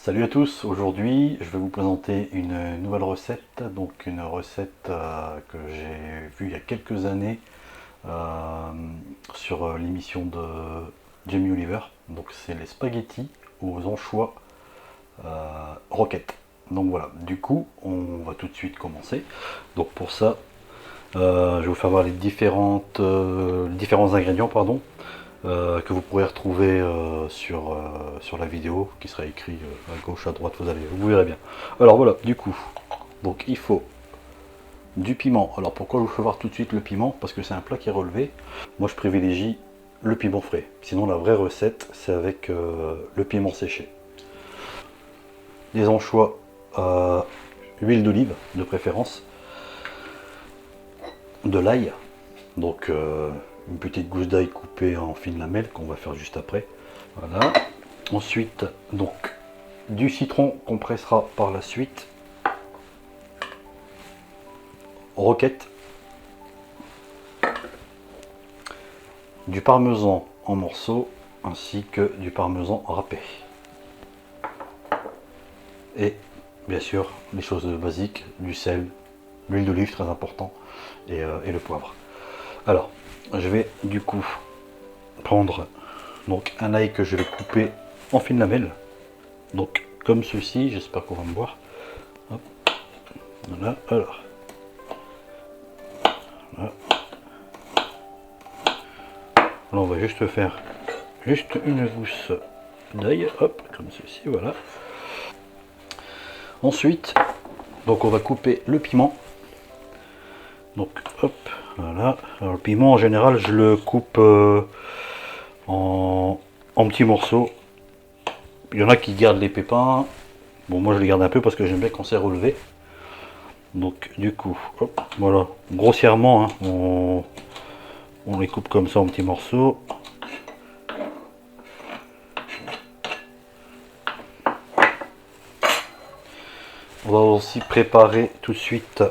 Salut à tous, aujourd'hui je vais vous présenter une nouvelle recette, donc une recette que j'ai vue il y a quelques années sur l'émission de Jamie Oliver. Donc c'est les spaghettis aux anchois roquettes. Donc voilà, du coup on va tout de suite commencer. Donc pour ça je vais vous faire voir les différents ingrédients pardon, que vous pourrez retrouver sur la vidéo qui sera écrit à gauche, à droite, vous verrez bien. Alors voilà, du coup, donc il faut du piment. Alors pourquoi je vous fais voir tout de suite le piment? Parce que c'est un plat qui est relevé. Moi je privilégie le piment frais. Sinon la vraie recette c'est avec le piment séché. Des anchois, huile d'olive de préférence, de l'ail, donc une petite gousse d'ail coupée en fines lamelles qu'on va faire juste après. Voilà. Ensuite, donc du citron qu'on pressera par la suite, roquette, du parmesan en morceaux ainsi que du parmesan râpé. Et bien sûr, les choses basiques, du sel, l'huile d'olive très important et le poivre. Alors, je vais du coup prendre donc un ail que je vais couper en fines lamelles, donc comme ceci, j'espère qu'on va me voir. Hop. Voilà, alors voilà. Là on va juste faire juste une gousse d'ail, hop, comme ceci, voilà. Ensuite, donc on va couper le piment, donc hop, voilà. Alors le piment en général je le coupe en petits morceaux. Il y en a qui gardent les pépins. Bon, moi je les garde un peu parce que j'aime bien quand c'est relevé. Donc du coup, hop, voilà, grossièrement, hein, on les coupe comme ça en petits morceaux. On va aussi préparer tout de suite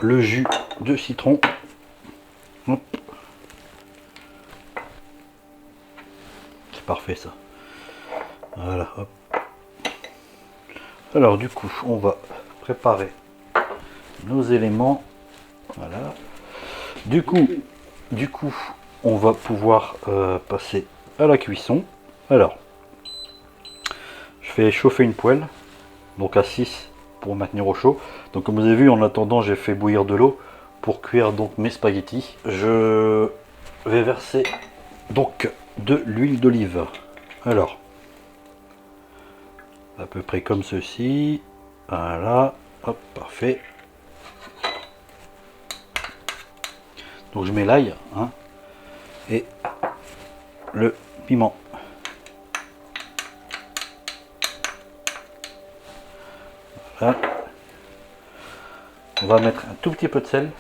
le jus de citron. Hop. C'est parfait ça. Voilà, hop. Alors du coup, on va préparer nos éléments. Voilà. Du coup, on va pouvoir passer à la cuisson. Alors, je fais chauffer une poêle, donc à 6 pour maintenir au chaud. Donc comme vous avez vu, en attendant, j'ai fait bouillir de l'eau pour cuire donc mes spaghettis. Je vais verser donc de l'huile d'olive. Alors, à peu près comme ceci. Voilà, hop, parfait. Donc je mets l'ail, hein, et le piment. Voilà. On va mettre un tout petit peu de sel.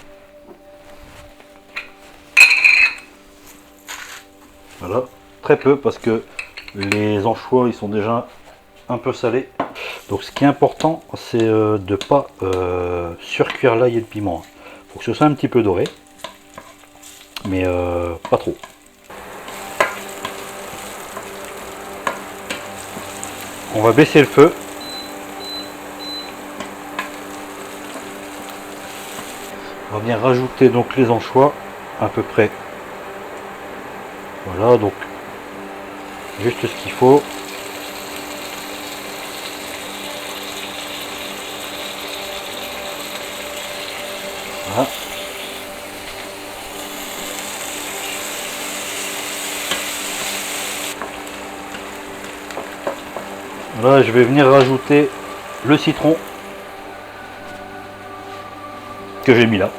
Voilà, très peu parce que les anchois ils sont déjà un peu salés. Donc ce qui est important c'est de ne pas surcuire l'ail et le piment. Il faut que ce soit un petit peu doré, mais pas trop. On va baisser le feu. On va venir rajouter donc les anchois à peu près. Voilà, donc juste ce qu'il faut. Voilà. Là, je vais venir rajouter le citron que j'ai mis là.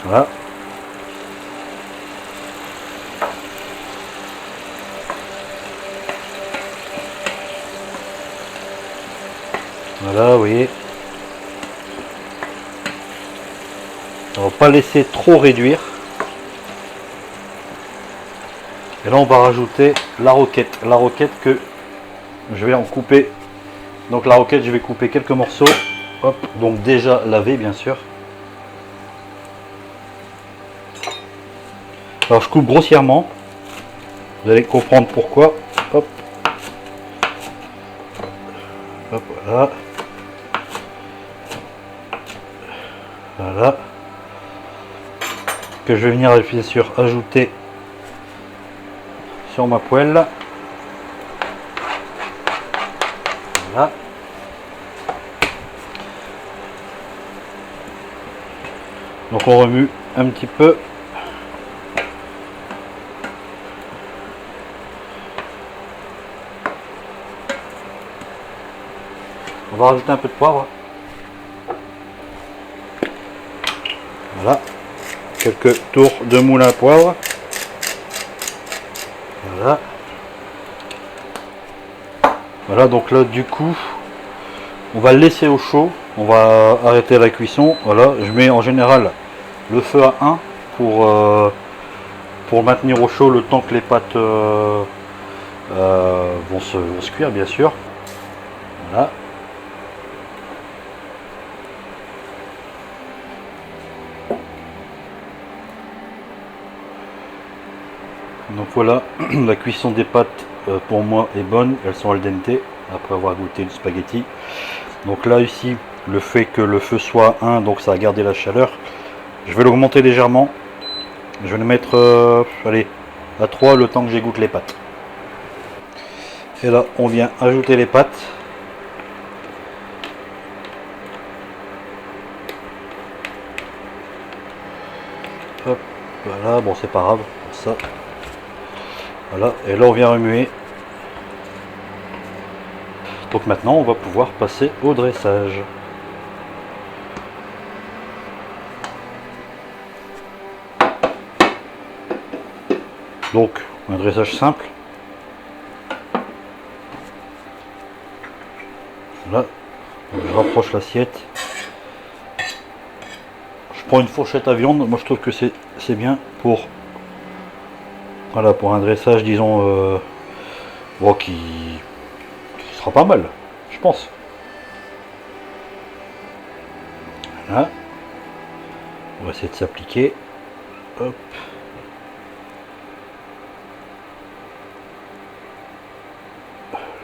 Voilà. Voilà, vous voyez. On va pas laisser trop réduire. Et là, on va rajouter la roquette. La roquette que je vais en couper. Donc la roquette, je vais couper quelques morceaux. Hop, donc déjà lavé, bien sûr. Alors je coupe grossièrement. Vous allez comprendre pourquoi. Hop. Voilà. Voilà. Que je vais venir bien sûr ajouter sur ma poêle. Voilà. Donc on remue un petit peu. On va rajouter un peu de poivre. Voilà. Quelques tours de moule à poivre. Voilà. Voilà, donc là du coup, on va le laisser au chaud. On va arrêter la cuisson. Voilà, je mets en général le feu à 1 pour maintenir au chaud le temps que les pâtes vont se cuire, bien sûr. Voilà. Donc voilà, la cuisson des pâtes pour moi est bonne, elles sont al dente après avoir goûté le spaghetti. Donc là ici, le fait que le feu soit à 1, donc ça a gardé la chaleur. Je vais l'augmenter légèrement. Je vais le mettre allez, à 3 le temps que j'égoutte les pâtes. Et là on vient ajouter les pâtes. Hop, voilà, bon c'est pas grave, ça. Voilà, et là on vient remuer. Donc maintenant on va pouvoir passer au dressage. Donc un dressage simple. Là, je rapproche l'assiette. Je prends une fourchette à viande. Moi je trouve que c'est bien pour voilà, pour un dressage, disons bon, qui sera pas mal, je pense. Voilà. On va essayer de s'appliquer. Hop.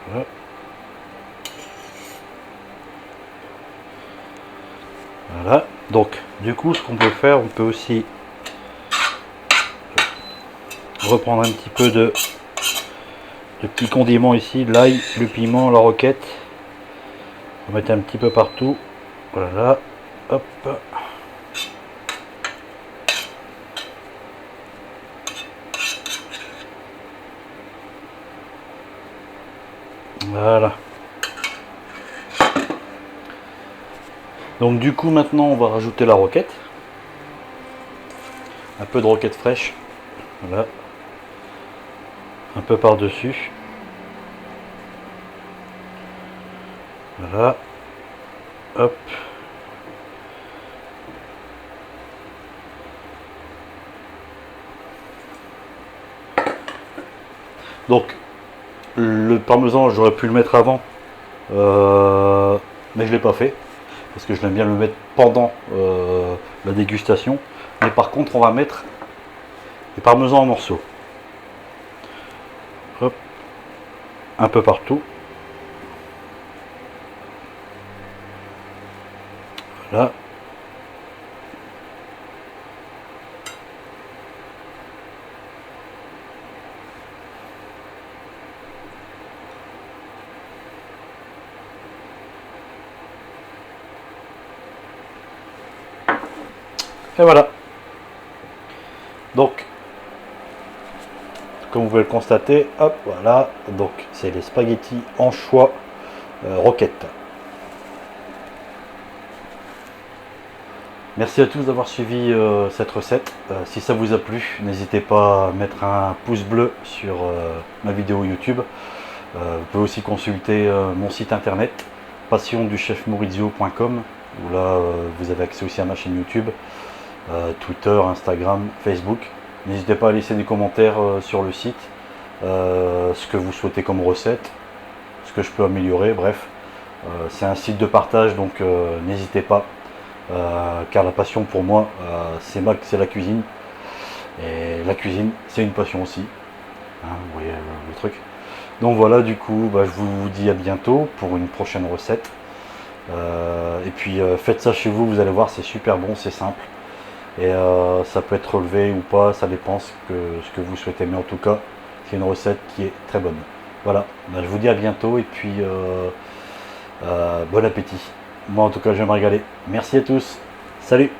Voilà. Voilà. Donc, du coup, ce qu'on peut faire, on peut aussi reprendre un petit peu de petits condiments ici, l'ail, le piment, la roquette. On va mettre un petit peu partout. Voilà. Hop. Voilà. Donc du coup maintenant on va rajouter la roquette. Un peu de roquette fraîche. Voilà. Un peu par-dessus. Voilà. Hop. Donc le parmesan j'aurais pu le mettre avant. Mais je l'ai pas fait. Parce que je l'aime bien le mettre pendant la dégustation. Mais par contre on va mettre les parmesans en morceaux. Hop. Un peu partout. Voilà. Et voilà. Donc, comme vous pouvez le constater, hop, voilà. Donc, c'est les spaghettis anchois roquette. Merci à tous d'avoir suivi cette recette. Si ça vous a plu, n'hésitez pas à mettre un pouce bleu sur ma vidéo YouTube. Vous pouvez aussi consulter mon site internet passionduchefmaurizio.com où là vous avez accès aussi à ma chaîne YouTube, Twitter, Instagram, Facebook. N'hésitez pas à laisser des commentaires sur le site, ce que vous souhaitez comme recette, ce que je peux améliorer, bref. C'est un site de partage, donc n'hésitez pas. Car la passion pour moi c'est la cuisine, et la cuisine c'est une passion aussi, hein, vous voyez le truc. Donc voilà, du coup je vous dis à bientôt pour une prochaine recette. Et puis faites ça chez vous, vous allez voir, c'est super bon, c'est simple. Et ça peut être relevé ou pas, ça dépend ce que vous souhaitez. Mais en tout cas, c'est une recette qui est très bonne. Voilà, ben, je vous dis à bientôt et puis bon appétit. Moi en tout cas, je vais me régaler. Merci à tous. Salut!